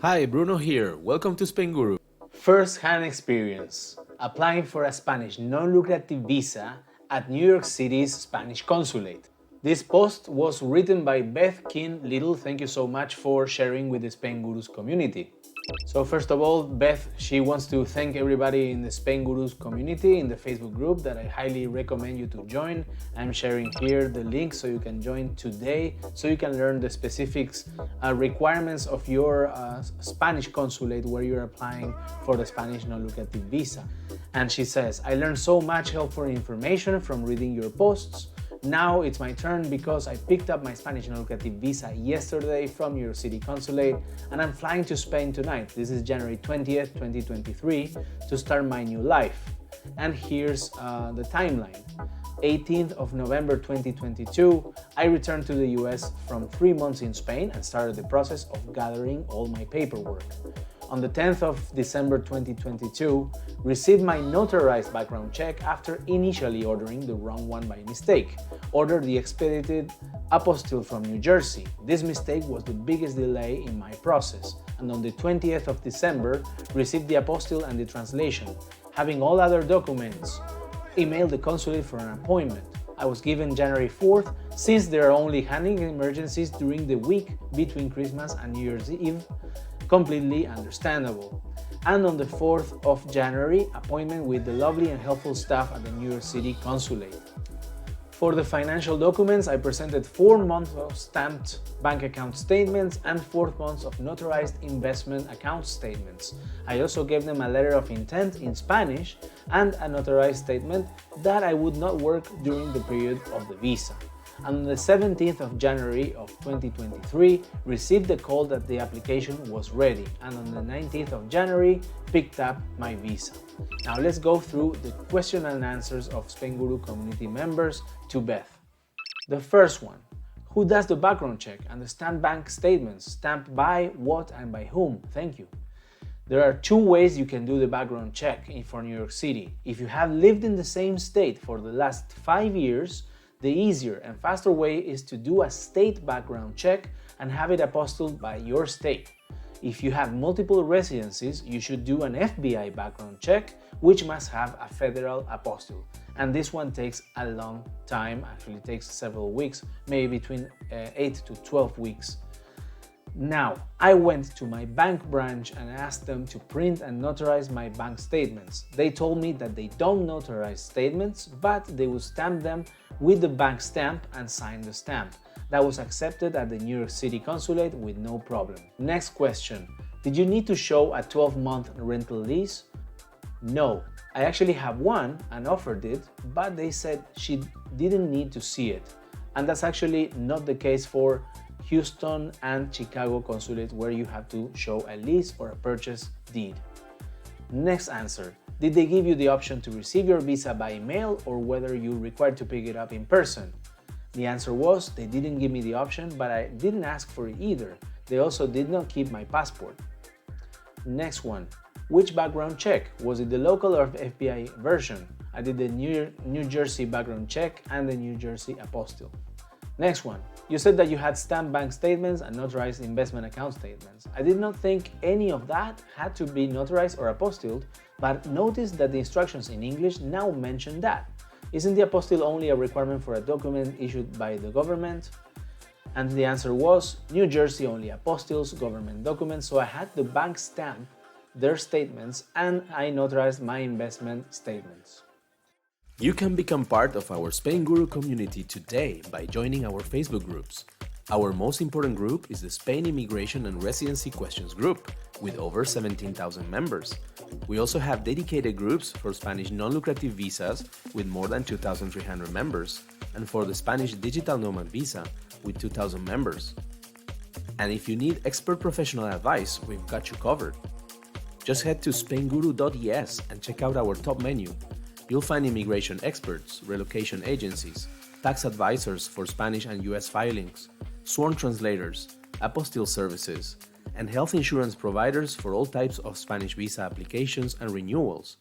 Hi, Bruno here. Welcome to Spainguru. First-hand experience applying for a Spanish non-lucrative visa at New York City's Spanish Consulate. This post was written by Beth Kin Little. Thank you so much for sharing with the Spainguru's community. So first of all, Beth, she wants to thank everybody in the Spainguru's community in the Facebook group that I highly recommend you to join. I'm sharing here the link so you can join today, so you can learn the specifics, requirements of your Spanish consulate where you're applying for the Spanish non-lucrative visa. And she says, I learned so much helpful information from reading your posts. Now it's my turn because I picked up my Spanish non-lucrative visa yesterday from New York City Consulate and I'm flying to Spain tonight. This is January 20th, 2023 to start my new life. And here's the timeline. 18th of November 2022, I returned to the US from 3 months in Spain and started the process of gathering all my paperwork. On the 10th of December 2022, received my notarized background check after initially ordering the wrong one by mistake. Ordered the expedited apostille from New Jersey. This mistake was the biggest delay in my process, and on the 20th of December, received the apostille and the translation. Having all other documents, emailed the consulate for an appointment. I was given January 4th, since there are only handling emergencies during the week between Christmas and New Year's Eve. Completely understandable. And on the 4th of January, appointment with the lovely and helpful staff at the New York City Consulate. For the financial documents, I presented 4 months of stamped bank account statements and 4 months of notarized investment account statements. I also gave them a letter of intent in Spanish and a notarized statement that I would not work during the period of the visa. And on the 17th of January of 2023, received the call that the application was ready, and on the 19th of January, picked up my visa. Now let's go through the question and answers of Spainguru community members to Beth. The first one, who does the background check and the stamped bank statements? Stamped by what and by whom? Thank you. There are 2 ways you can do the background check for New York City. If you have lived in the same state for the last 5 years, the easier and faster way is to do a state background check and have it apostilled by your state. If you have multiple residencies, you should do an FBI background check, which must have a federal apostille. And this one takes a long time, actually takes several weeks, maybe between 8 to 12 weeks. Now, I went to my bank branch and asked them to print and notarize my bank statements. They told me that they don't notarize statements, but they will stamp them with the bank stamp and sign the stamp. That was accepted at the New York City Consulate with no problem. Next question. Did you need to show a 12-month rental lease? No. I actually have one and offered it, but they said she didn't need to see it. And that's actually not the case for Houston and Chicago Consulate, where you have to show a lease or a purchase deed. Next answer. Did they give you the option to receive your visa by mail or whether you're required to pick it up in person? The answer was they didn't give me the option, but I didn't ask for it either. They also did not keep my passport. Next one. Which background check? Was it the local or FBI version? I did the New Jersey background check and the New Jersey apostille. Next one. You said that you had stamped bank statements and notarized investment account statements. I did not think any of that had to be notarized or apostilled, but notice that the instructions in English now mention that. Isn't the apostille only a requirement for a document issued by the government? And the answer was, New Jersey only apostilles government documents, so I had the bank stamp their statements and I notarized my investment statements. You can become part of our Spainguru community today by joining our Facebook groups. Our most important group is the Spain Immigration and Residency Questions group, with over 17,000 members. We also have dedicated groups for Spanish non-lucrative visas with more than 2,300 members, and for the Spanish Digital Nomad Visa with 2,000 members. And if you need expert professional advice, we've got you covered. Just head to spainguru.es and check out our top menu. You'll find immigration experts, relocation agencies, tax advisors for Spanish and US filings, sworn translators, apostille services, and health insurance providers for all types of Spanish visa applications and renewals.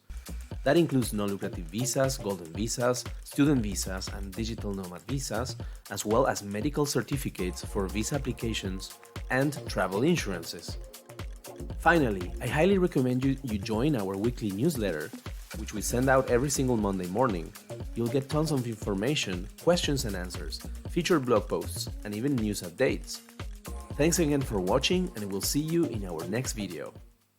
That includes non-lucrative visas, golden visas, student visas, and digital nomad visas, as well as medical certificates for visa applications and travel insurances. Finally, I highly recommend you join our weekly newsletter, which we send out every single Monday morning. You'll get tons of information, questions and answers, featured blog posts, and even news updates. Thanks again for watching, and we'll see you in our next video.